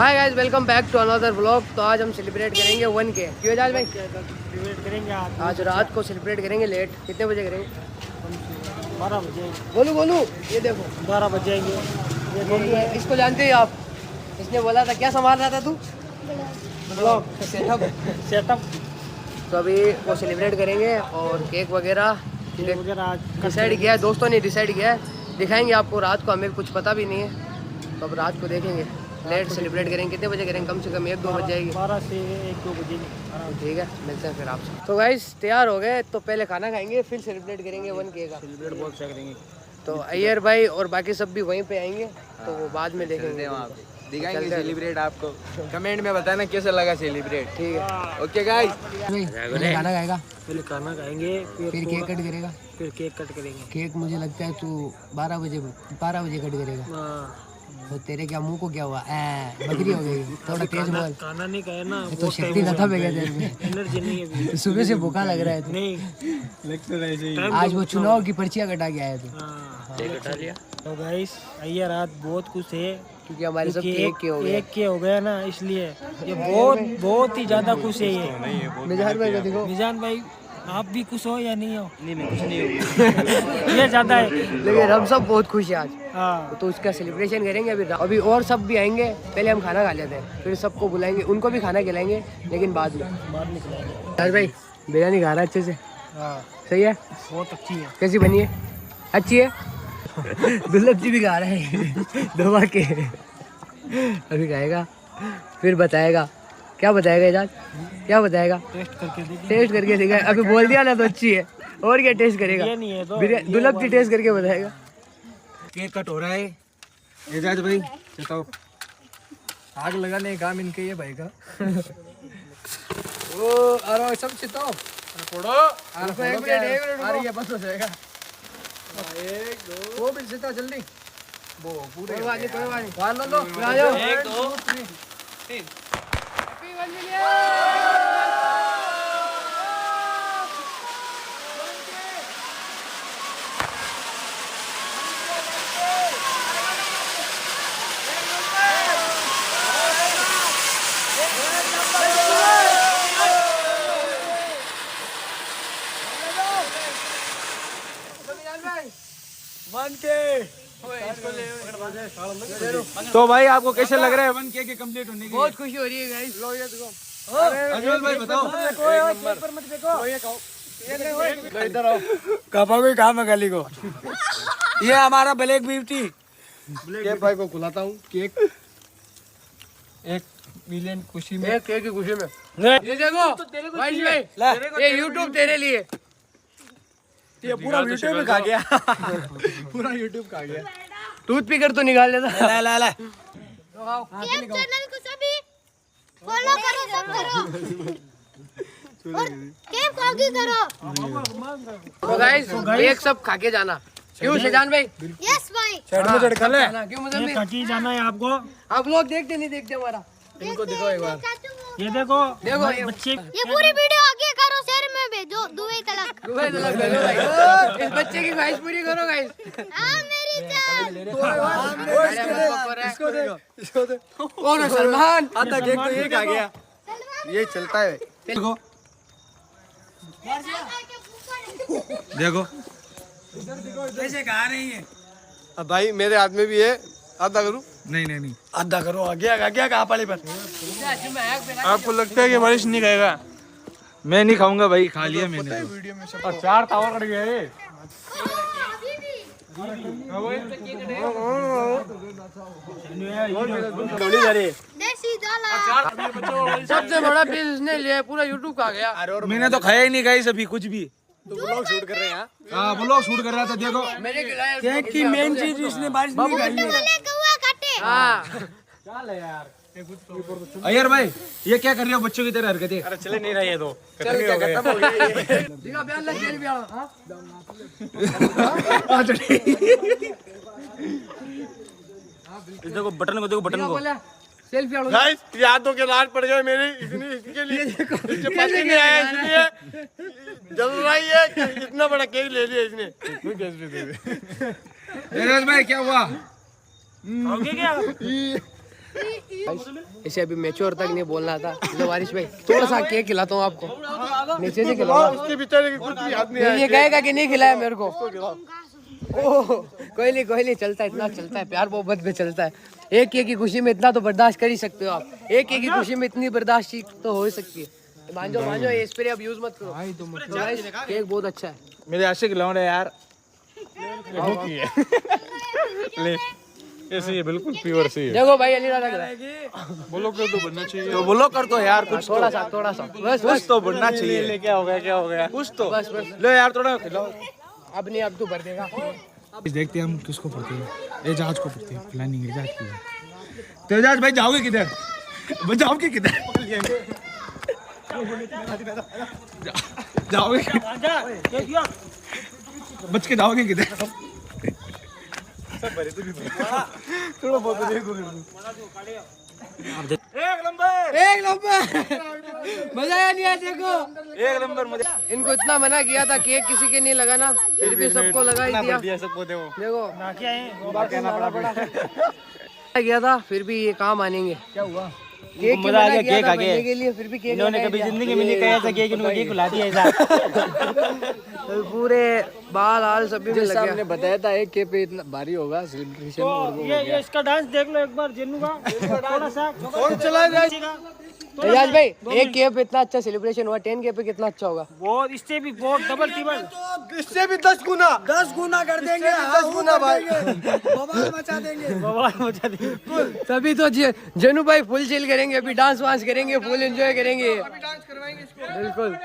Hi guys, welcome back to another vlog. तो आज हम सेलिब्रेट करेंगे 1K। क्यों जाज भाई? सेलिब्रेट करेंगे आज रात को सेलिब्रेट करेंगे लेट। कितने बजे करेंगे? 12 बजे। बोलू ये देखो 12 बजेंगे। ये इसको जानते हो आप? इसने बोला था क्या संभाल रहा था तू? Blog setup. तो अभी वो सेलिब्रेट करेंगे और केक वगैरह डिसाइड किया है, दोस्तों ने डिसाइड किया है। दिखाएंगे आपको रात को, हमें कुछ पता भी नहीं है, तो अब रात को देखेंगे। लेट सेलिब्रेट करेंगे। कितने बजे करेंगे? कम से कम 1-2 बज जाएगी। 12 से 1-2 बजे। ठीक है, मिलते हैं फिर आपसे। तो गाइस तैयार हो गए, तो पहले खाना खाएंगे फिर सेलिब्रेट करेंगे 1K का। सेलिब्रेट बहुत अच्छा करेंगे। तो अय्यर भाई और बाकी सब भी वहीं पे आएंगे, तो वो बाद में देखेंगे, दिखाएंगे सेलिब्रेट। आपको कमेंट में बताना कैसा लगा सेलिब्रेट। ठीक है, ओके गाइस। पहले खाना खाएगा, पहले खाना खाएंगे, फिर केक कट करेगा। फिर केक कट करेंगे। केक मुझे लगता है तू 12 बजे कट करेगा। हाँ। तो तेरे क्या मुंह को क्या हुआ? बकरी हो गई? थोड़ा तेज बोल। खाना नहीं खाया ना, तो शक्ति खत्म है क्या तेरे में? एनर्जी नहीं है अभी। सुबह से भूखा लग रहा है तू। नहीं लगता है ऐसे ही। आज वो चुनाव की पर्चियां कटा के आया तू। हाँ, कटा लिया। तो गाइस अय्यर रात बहुत खुश है क्योंकि हमारे सब क्योंकि केक के हो गए। एक के हो गया ना, इसलिए ये बहुत ही ज्यादा खुश है ये। मिजान भाई को देखो। मिजान भाई आप भी खुश हो या नहीं हो? नहीं, मैं कुछ नहीं हूँ। ये ज्यादा है, लेकिन हम सब बहुत खुश हैं आज। हाँ। तो उसका सेलिब्रेशन करेंगे अभी और सब भी आएंगे। पहले हम खाना खा लेते हैं, फिर सबको बुलाएंगे, उनको भी खाना खिलाएंगे, लेकिन बाद में। राज भाई बिरयानी खा रहा है अच्छे से? हाँ, सही है, बहुत अच्छी है। कैसी बनी है? अच्छी है। दुर्लभ जी भी खा रहे हैं दबा के। अभी खाएगा फिर बताएगा। क्या बताएगा इजाज? क्या बताएगा? टेस्ट करके देखा। अभी बोल दिया ना तो अच्छी है, और क्या टेस्ट करेगा? ये नहीं है तो दुर्लभ जी टेस्ट करके बताएगा। केक कट हो रहा है। एजाज भाई बताओ, आग लगाने का काम इनके ये भाई का। ओ अरे सब चितो फोड़ो। एक मिनट आ रही है, बस हो जाएगा। 1 2 भी चिता जल्दी। वो पूरे कोई बात नहीं मान लो। आ जाओ। 1 2 3। Happy 1 million. तो भाई आपको कैसे लग रहा है 1K के कंप्लीट होने के? बहुत खुशी हो रही है गाइस। लो ये देखो। अजमल भाई बताओ। पेपर मत देखो। इधर आओ। कपा कोई काम है गली को। ये हमारा ब्लैक ब्यूटी। केक भाई को खिलाता हूँ केक। 1 मिलियन खुशी में। एक केक की खुशी में। ये देखो भाई, ये YouTube तेरे लिए। ये पूरा यूट्यूब में खा गया। पूरा यूट्यूब खा गया। टूथ पिकर तो निकाल लेता। ला चैनल को सभी फॉलो करो, सब करो और केक को आगे करो। तो गाइस केक सब खा के जाना। क्यों शहजान भाई? यस भाई। साइड में चढ़ ले। क्यों मुझे खाकी जाना है आपको। आप लोग देखते नहीं देखते हमारा? इनको दिखाओ एक बार। ये देखो देखो बच्चे। ये पूरी वीडियो आगे करो, शेयर में भेजो दुबई तलक। दुबई तलक भेजो भाई। इस बच्चे की ख्वाहिश पूरी करो गाइस। हाँ मेरी जान। इसको देखो। कौन है सलमान? आधा केक तो ये खा गया। ये चलता है। देखो देखो कैसे खा रही है। अब भाई मेरे हाथ में भी है, आधा करूं? नहीं आधा करो। आगे कहाँ पाली पर। आपको लगता है कि बारिश नहीं खाएगा? मैं नहीं खाऊंगा भाई, खा लिया मैंने। और 4 तावा कट गया ये। देसी दाल। सबसे बड़ा पीस इसने लिया, पूरा YouTube खा गया। मैंने तो खाया ही नहीं गाइस अभी कुछ भी। तो ब्लॉग शूट कर रहे हैं। हाँ ब्लॉग शूट कर रहा था। देखो मैंने खिलाया केक की मेन चीज इसने बारिश नहीं खाई है। वाले कौवा काटे। हाँ अय्यर भाई ये क्या कर रहे हो बच्चों की तरह हरकतें? अरे चले नहीं रहा ये तो। खत्म हो गया ये। दिखा बयान लग जेल भी आ। हां देखो बटन को, देखो बटन को। सेल्फी आड़ो। गाइस ये हाथों के लाल पड़ गए मेरे, इसके लिए इसके पास नहीं आया, इसलिए जल रहा ही है कि इतना बड़ा केक ले लिया इसने। कैसे दे दे भाई क्या हुआ? आओगे क्या? इसे अभी मैच्योर तक नहीं बोलना था। लो वारिस भाई थोड़ा सा केक खिलाता हूँ आपको, नीचे से खिलाऊंगा। उसके बेचारे की कुछ भी याद नहीं आया। ये कहेगा कि नहीं खिलाया मेरे को। ओह कोई नहीं चलता है, इतना चलता है, प्यार मोहब्बत में चलता है। एक केक की खुशी में इतना तो बर्दाश्त कर ही सकते हो आप। एक केक की खुशी में इतनी बर्दाश्त तो हो ही सकती है। मान जाओ ये स्प्रे अब यूज मत करो। तो गाइस केक बहुत अच्छा है। मेरे आशिक लौंड है यार। ले ऐसे ये बिल्कुल प्योर से है। देखो भाई अली राजा बोलो कर तो बनना चाहिए। तो बोलो कर तो यार कुछ थोड़ा सा कुछ तो बनना चाहिए। क्या हो गया कुछ तो बस लो यार थोड़ा खिलाओ। अब नहीं, अब तू भर देगा। देखते हैं हम किसको पढ़ते हैं। एजाज को पढ़ते हैं, प्लानिंग एजाज की है। तो एजाज भाई जाओगे किधर? जाओगे किधर? जाओगे बच के जाओगे किधर? थोड़ा बहुत एक नंबर मजा आया नहीं आया? देखो एक नंबर मजा। इनको इतना मना किया था केक किसी के नहीं लगाना, फिर भी सबको लगा ही दिया। सबको देखो किया था फिर भी ये काम आनेंगे। क्या हुआ? केक मजा आ गया, केक आ गया के लिए फिर भी केक इन्होंने कभी जिंदगी में नहीं कहा था केक, इनको केक खिला दिया ऐसा। पूरे बाल हाल सभी में लग गया। हमने बताया था एक केक पे इतना भारी होगा सेलिब्रेशन में। ये इसका डांस देख लो एक बार जेनू का, थोड़ा सा कौन चला जाएगा? एजाज भाई एक केक पे इतना अच्छा सेलिब्रेशन हुआ, 10 केक पे कितना अच्छा होगा? बहुत, इससे भी बहुत डबल ट्रिपल, इससे भी 10 गुना कर देंगे, 10 गुना भाई बवाल मचा देंगे। तभी तो जनू भाई फुल चिल करेंगे, अभी डांस वांस करेंगे, फुल एंजॉय करेंगे। बिल्कुल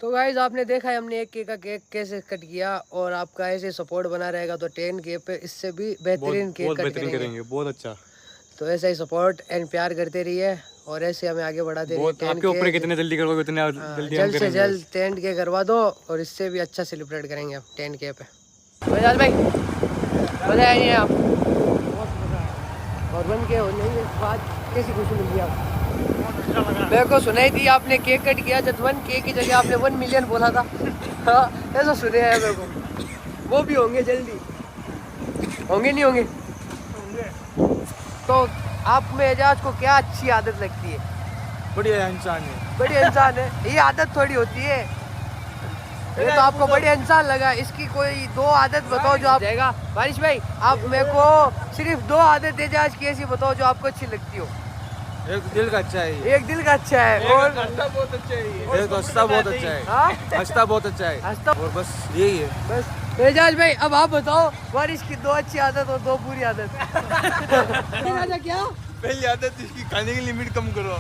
तो गाइज आपने देखा है हमने एक केक का केक कैसे कट किया, और आपका ऐसे सपोर्ट बना रहेगा तो 10 केक पे इससे भी बेहतरीन केक कट करेंगे। बहुत अच्छा। तो ऐसा ही सपोर्ट एंड प्यार करते रहिए और ऐसे हमें आगे बढ़ाते रहिए। आपके ऊपर कितने जल्दी करोगे उतने जल्दी जल्द से जल्द 10 के करवा दो और इससे भी अच्छा सेलिब्रेट करेंगे हम 10 के पे। बजाज भाई मजा आएंगे आप और बन के होने के बाद कैसी खुशी मिली आप? मेरे को सुनाई थी आपने केक कट किया जब 1 केक की जगह आपने 1 मिलियन बोला था। हाँ ऐसा सुने है मेरे को। वो भी होंगे जल्दी, होंगे नहीं होंगे? तो आप में एजाज को क्या अच्छी आदत लगती है? बढ़िया इंसान है। बढ़िया इंसान है, ये आदत थोड़ी होती है। ये तो आपको बढ़िया इंसान लगा, इसकी कोई 2 आदत बताओ जो आप जाएगा। बारिश भाई आप मेरे को सिर्फ 2 आदत एजाज की ऐसी बताओ जो आपको अच्छी लगती हो। एक दिल का अच्छा है, एक दिल का अच्छा है और बहुत अच्छा है, एक हंसता बहुत अच्छा है, हाँ? हंसता बहुत अच्छा है, हंसता और बस यही है। बस एजाज भाई अब आप बताओ बारिश की 2 अच्छी आदत और 2 बुरी आदत। क्या पहली आदत इसकी खाने की लिमिट कम करो।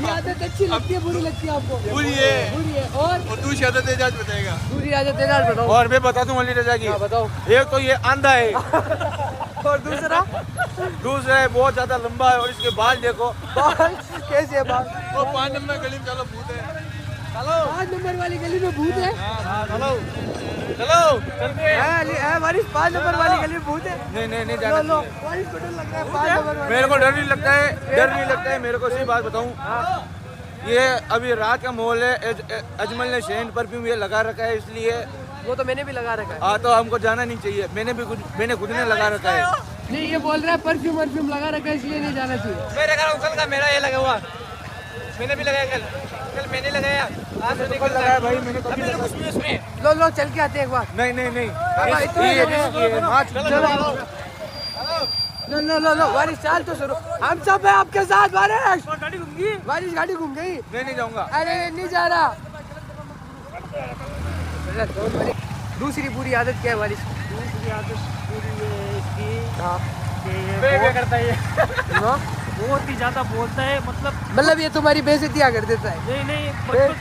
ये आदत अच्छी लगती है बुरी लगती है आपको? बुरी है। बुरी है। और दूसरी आदत एजाज बताएगा। दूसरी आदत एजाज बताओ। और मैं बता दूं अली रजा की, हाँ बताओ। एक तो ये आंधा है और दूसरा है बहुत ज्यादा लंबा है, और इसके बाल देखो। बाल कैसे है बाल? वो 5 नंबर गली में चलो भूत है। 5 नंबर वाली गली में भूत है? चलो चलो चलते हैं। है बारिश 5 नंबर वाली गली में भूत है? नहीं लो जाना लो बारिश को डर लग रहा है 5 नंबर वाली। मेरे को डर नहीं लगता है, मेरे को सही बात बताऊं, ये अभी रात का माहौल है, अजमल ने शेन परफ्यूम ये लगा रखा है, इसलिए वो तो मैंने भी लगा रखा है। तो हमको जाना नहीं चाहिए। मैंने खुद ने लगा रखा है। नहीं ये बोल रहा है परफ्यूम लगा रखा है इसलिए नहीं जाना चाहिए। मेरे घर कल का मेरा ये लगा हुआ, मैंने भी लगाया कल मैंने लगाया, आज मैंने कल लगाया भाई, मैंने कभी लगा इसमें। लो चल के आते हैं एक बार। नहीं लो बारिश चाल तो शुरू, हम सब है आपके साथ। बारिश गाड़ी घूम गई। मैं नहीं जाऊंगा। अरे नहीं जा रहा। दूसरी बुरी आदत क्या है बारिश? दूसरी आदत पूरी है इसकी हाँ कि ये बहुत करता है, बहुत ही ज्यादा बोलता है, मतलब ये तुम्हारी बेइज्जती कर देता है। नहीं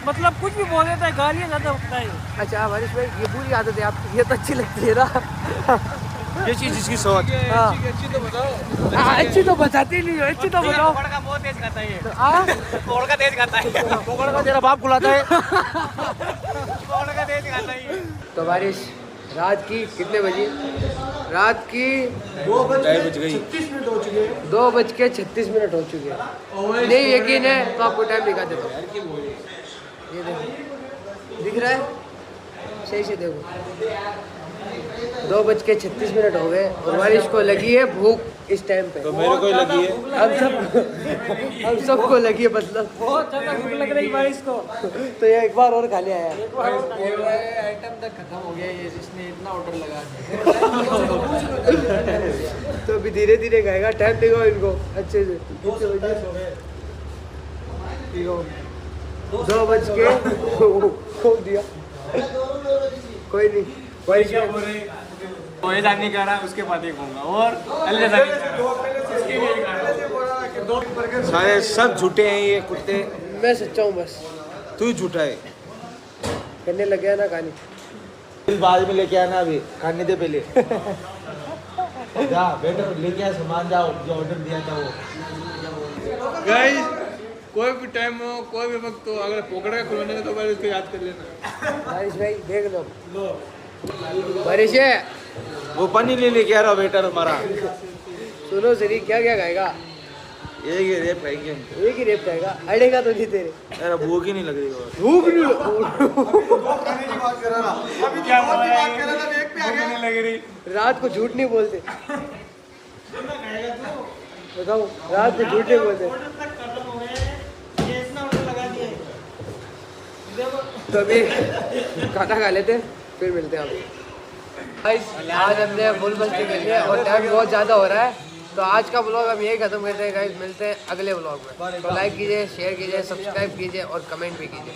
मतलब कुछ भी बोल देता है, गालियाँ ज्यादा बकता है। अच्छा हरीश भाई, ये बुरी आदत है आपकी, ये तो अच्छी लगती है ना। ये चीज जिसकी सोच हाँ। अच्छी तो बताओ। हाँ, अच्छी तो बताती नहीं हो, अच्छी तो बताओ। पकड़ का बहुत तेज खाता है ये। हाँ? पकड़ का तेज खाता है। पकड़ का तेरा बाप खुलाता है। पकड़ का तेज खाता है। तो बारिश रात की कितने बजे? रात की 2:36 हो चुके हैं। 2:36 हो चुके हैं। नहीं यकीन है तो आपको टाइम दिखा देता हूँ। ये देखो, दिख रहा है? सही से देखो, 2:36 हो गए और बारिश को लगी है भूख इस टाइम पे। तो मेरे को ही लगी है। हम सबको लगी है, मतलब बहुत ज्यादा भूख लग रही है बारिश को। तो ये एक बार और खा लिया है। आइटम तक खत्म हो गया ये, जिसने इतना ऑर्डर लगा दिया। तो अभी धीरे धीरे खाएगा, टाइम देगा इनको अच्छे से। 2 बज के खोल दिया, कोई नहीं। वो ऐसा नहीं कर रहा, उसके बाद ही कहूँगा। और सारे सब झूठे हैं ये कुत्ते। मैं सच्चा हूँ बस, तू ही झूठा है। करने लग गया ना कहानी। इस बाद में लेके आना, अभी खाने दे पहले। जा बेटा लेके आ सामान, जाओ जो ऑर्डर दिया था वो। गाइस कोई भी टाइम हो, कोई भी वक्त हो, अगर पोकड़ा का खुलने का तो बार इसको याद कर लेना। बारिश भाई देख लो, बारिश है। वो पानी लेके आ रहा बेटा हमारा। सुनो सरी, क्या क्या खाएगा? एक ही रेप खाएंगे हम। एक ही रेप खाएगा, अड़ेगा तो नहीं तेरे। यार भूख ही नहीं लग रही। भूख नहीं लग रही। रात को झूठ नहीं बोलते, बताओ, रात को झूठ नहीं बोलते। तो अभी खाना खा लेते फिर मिलते हैं आपको। आज हमने फुल मस्ती कर लिया और टाइम बहुत ज़्यादा हो रहा है, तो आज का ब्लॉग हम यही खत्म करते हैं गाइस। मिलते हैं अगले ब्लॉग में। तो लाइक कीजिए, शेयर कीजिए, सब्सक्राइब कीजिए और कमेंट भी कीजिए।